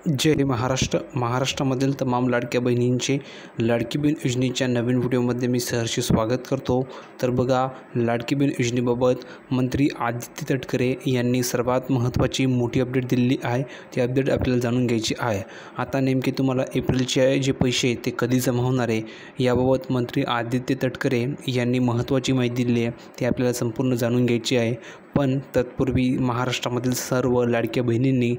जय महाराष्ट्र. महाराष्ट्रामधील तमाम लाडक्या बहिणींचे लाडकी बहीण योजनेच्या नवीन व्हिडिओमध्ये मी सहर्ष स्वागत करतो. तर बघा, लाडकी बहीण योजनेबाबत मंत्री आदित्य तटकरे यांनी सर्वात महत्त्वाची मोठी अपडेट दिलेली आहे. ती अपडेट आपल्याला जाणून घ्यायची आहे. आता नेमके तुम्हाला एप्रिलचे जे पैसे ते कधी जमा होणार आहे याबाबत मंत्री आदित्य तटकरे यांनी महत्त्वाची माहिती दिली आहे. ती आपल्याला संपूर्ण जाणून घ्यायची आहे. पण तत्पूर्वी महाराष्ट्रामधील सर्व लाडक्या बहिणींनी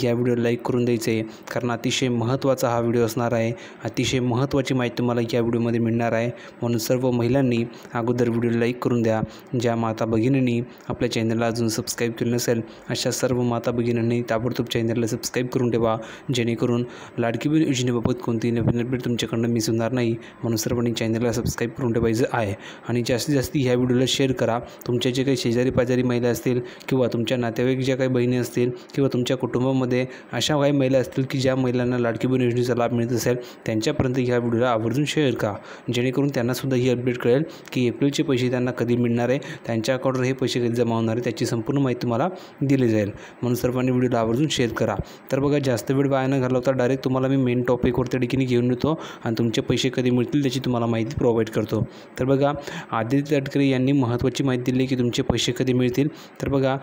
या व्हिडिओ लाईक करून द्यायचे आहे, कारण अतिशय महत्त्वाचा हा व्हिडिओ असणार आहे. अतिशय महत्त्वाची माहिती तुम्हाला या व्हिडिओमध्ये मिळणार आहे. म्हणून सर्व महिलांनी अगोदर व्हिडिओ लाईक करून द्या. ज्या माता भगिनींनी आपल्या चॅनलला अजून सबस्क्राईब केलं नसेल अशा सर्व माता भगिनींनी ताबडतोब चॅनलला सबस्क्राईब करून ठेवा, जेणेकरून लाडकी बहीण योजनेबाबत कोणतीही नवीन अपडेट तुमच्याकडून मिस होणार नाही. म्हणून सर्वांनी चॅनलला सबस्क्राईब करून ठेवायचं आहे. आणि जास्तीत जास्त ह्या व्हिडिओला शेअर करा. तुमच्या जे काही शेजारी पाजारी महिला असतील किंवा तुमच्या नातेवाईक ज्या काही बहिणी असतील किंवा तुमच्या कुटुंबामध्ये अशा काही महिला असतील की ज्या महिलांना लाडकी बहीण योजनेचा लाभ मिळत असेल त्यांच्यापर्यंत ह्या व्हिडिओला आवर्जून शेअर करा, जेणेकरून त्यांनासुद्धा ही अपडेट कळेल की एप्रिलचे पैसे त्यांना कधी मिळणार आहे, त्यांच्या अकाउंटवर हे पैसे कधी जमा होणार आहे, त्याची संपूर्ण माहिती तुम्हाला दिली जाईल. म्हणून सर्वांनी व्हिडिओला आवर्जून शेअर करा. तर बघा, जास्त वेळ वाया न घालवता डायरेक्ट तुम्हाला मी मेन टॉपिकवरती ठिकाणी घेऊन येतो आणि तुमचे पैसे कधी मिळतील त्याची तुम्हाला माहिती प्रोव्हाइड करतो. तर बघा, आदित्य तटकरे यांनी महत्त्वाची माहिती दिली की तुमचे पैसे कधी मिळतील. तर बघा,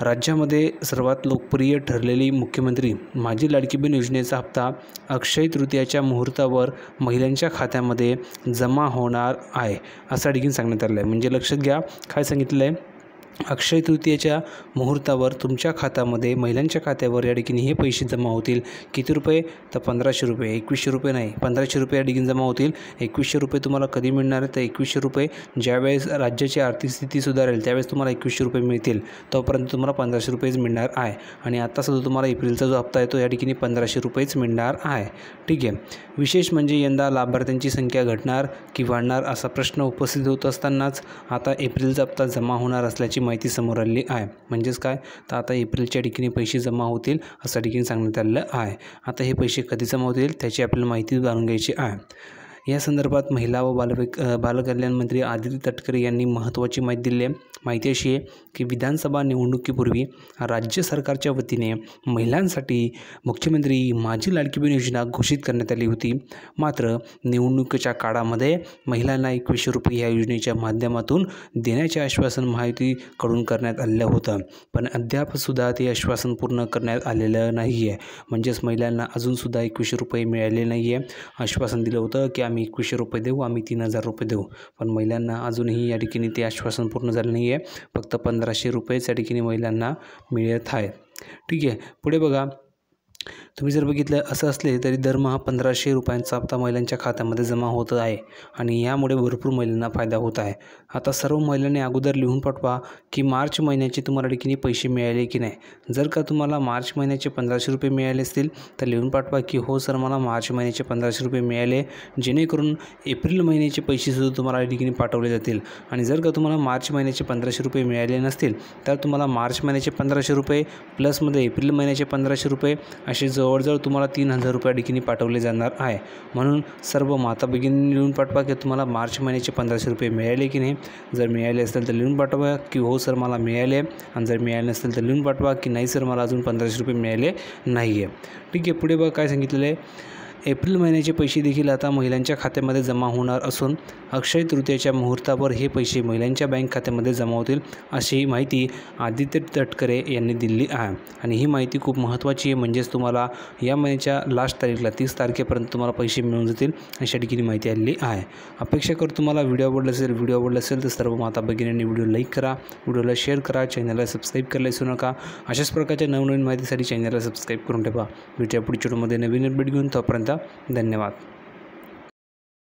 राज्यामध्ये सर्वात लोकप्रिय ठरलेली मुख्यमंत्री माझी लाडकी बहीण योजनेचा हप्ता अक्षय तृतीयाच्या मुहूर्तावर महिलांच्या खात्यामध्ये जमा होणार आहे असं ठिकाणी सांगण्यात आलं आहे. म्हणजे लक्षात घ्या, काय सांगितलं आहे, अक्षय तृतीयाच्या मुहूर्तावर तुमच्या खात्यामध्ये महिलांच्या खात्यावर या ठिकाणी हे पैसे जमा होतील. किती रुपये? तर 1500 रुपये. 2100 रुपये नाही, 1500 रुपये या ठिकाणी जमा होतील. 2100 रुपये तुम्हाला कधी मिळणार आहे? तर 2100 रुपये ज्यावेळेस राज्याची आर्थिक स्थिती सुधारेल त्यावेळेस तुम्हाला 2100 रुपये मिळतील. तोपर्यंत तुम्हाला 1500 रुपयेच मिळणार आहे. आणि आत्तासुद्धा तुम्हाला एप्रिलचा जो हप्ता आहे तो या ठिकाणी 1500 रुपयेच मिळणार आहे. ठीक आहे. विशेष म्हणजे यंदा लाभार्थ्यांची संख्या घटणार की वाढणार असा प्रश्न उपस्थित होत असतानाच आता एप्रिलचा हप्ता जमा होणार असल्याची माहिती समोर आलेली आहे. म्हणजेच काय, तर आता एप्रिलच्या ठिकाणी पैसे जमा होतील असं ठिकाणी सांगण्यात आलेलं आहे. आता हे पैसे कधी जमा होतील त्याची आपल्याला माहिती जाणून घ्यायची आहे. या संदर्भात महिला व बालकल्याण मंत्री आदित्य तटकरे यांनी महत्त्वाची माहिती दिली आहे. माहिती अशी आहे की विधानसभा निवडणुकीपूर्वी राज्य सरकारच्या वतीने महिलांसाठी मुख्यमंत्री माझी लाडकी बहीण योजना घोषित करण्यात आली होती. मात्र निवडणुकीच्या काळामध्ये महिलांना 2100 रुपये या योजनेच्या माध्यमातून देण्याचे आश्वासन महायुतीकडून करण्यात आलेलं होतं. पण अद्यापसुद्धा ते आश्वासन पूर्ण करण्यात आलेलं नाही आहे. म्हणजेच महिलांना अजूनसुद्धा 2100 रुपये मिळाले नाही आहे. आश्वासन दिलं होतं की आम्ही 2100 रुपये देऊ, आम्ही 3000 रुपये देऊ, पण महिलांना अजूनही या ठिकाणी ते आश्वासन पूर्ण झालं नाही आहे. फक्त 1500 रुपयेच या ठिकाणी महिलांना मिळत आहेत. ठीक आहे. पुढे बघा, तुम्ही जर बघितलं असं असले तरी दरमहा 1500 रुपयांचा हप्ता महिलांच्या खात्यामध्ये जमा होत आहे आणि यामुळे भरपूर महिलांना फायदा होत आहे. आता सर्व महिलांनी अगोदर लिहून पाठवा की मार्च महिन्याचे तुम्हाला ठिकाणी पैसे मिळाले की नाही. जर का तुम्हाला मार्च महिन्याचे 1500 रुपये मिळाले असतील तर लिहून पाठवा की हो सर, मला मार्च महिन्याचे 1500 रुपये मिळाले, जेणेकरून एप्रिल महिन्याचे पैसेसुद्धा तुम्हाला या ठिकाणी पाठवले जातील. आणि जर का तुम्हाला मार्च महिन्याचे 1500 रुपये मिळाले नसतील तर तुम्हाला मार्च महिन्याचे 1500 रुपये प्लसमध्ये एप्रिल महिन्याचे 1500 रुपये असे जवळजवळ तुम्हाला 3000 रुपये ठिकाणी पाठवले जाणार आहे. म्हणून सर्व माता भगिनींनी लिहून पाठवा की तुम्हाला मार्च महिन्याचे 1500 रुपये मिळाले की नाही. जर मिळाले असेल तर लिहून पाठवा की हो सर मला मिळाले, आणि जर मिळाले नसेल तर लिहून पाठवा की नाही सर मला अजून 1500 रुपये मिळाले नाही आहे. ठीक आहे. पुढे बघा काय सांगितलेलं आहे, एप्रिल महिन्याचे पैसे देखील आता महिलांच्या खात्यामध्ये जमा होणार असून अक्षय तृतीयाच्या मुहूर्तावर हे पैसे महिलांच्या बँक खात्यामध्ये जमा होतील अशी माहिती आदित्य तटकरे यांनी दिली आहे. आणि ही माहिती खूप महत्त्वाची आहे. म्हणजेच तुम्हाला या महिन्याच्या लास्ट तारीखला 30 तारखेपर्यंत तुम्हाला पैसे मिळून जातील अशा ठिकाणी माहिती आलेली आहे. अपेक्षा करतो तुम्हाला व्हिडिओ आवडला असेल तर सर्व माता भगिनींनी व्हिडिओ लाईक करा, व्हिडिओला शेअर करा, चॅनलला सबस्क्राईब करायला विसरू नका. अशाच प्रकारच्या नवनवीन माहितीसाठी चॅनलला सबस्क्राईब करून ठेवा. भेटूया पुढच्या व्हिडिओमध्ये नवीन अपडेट घेऊन. तोपर्यंत धन्यवाद.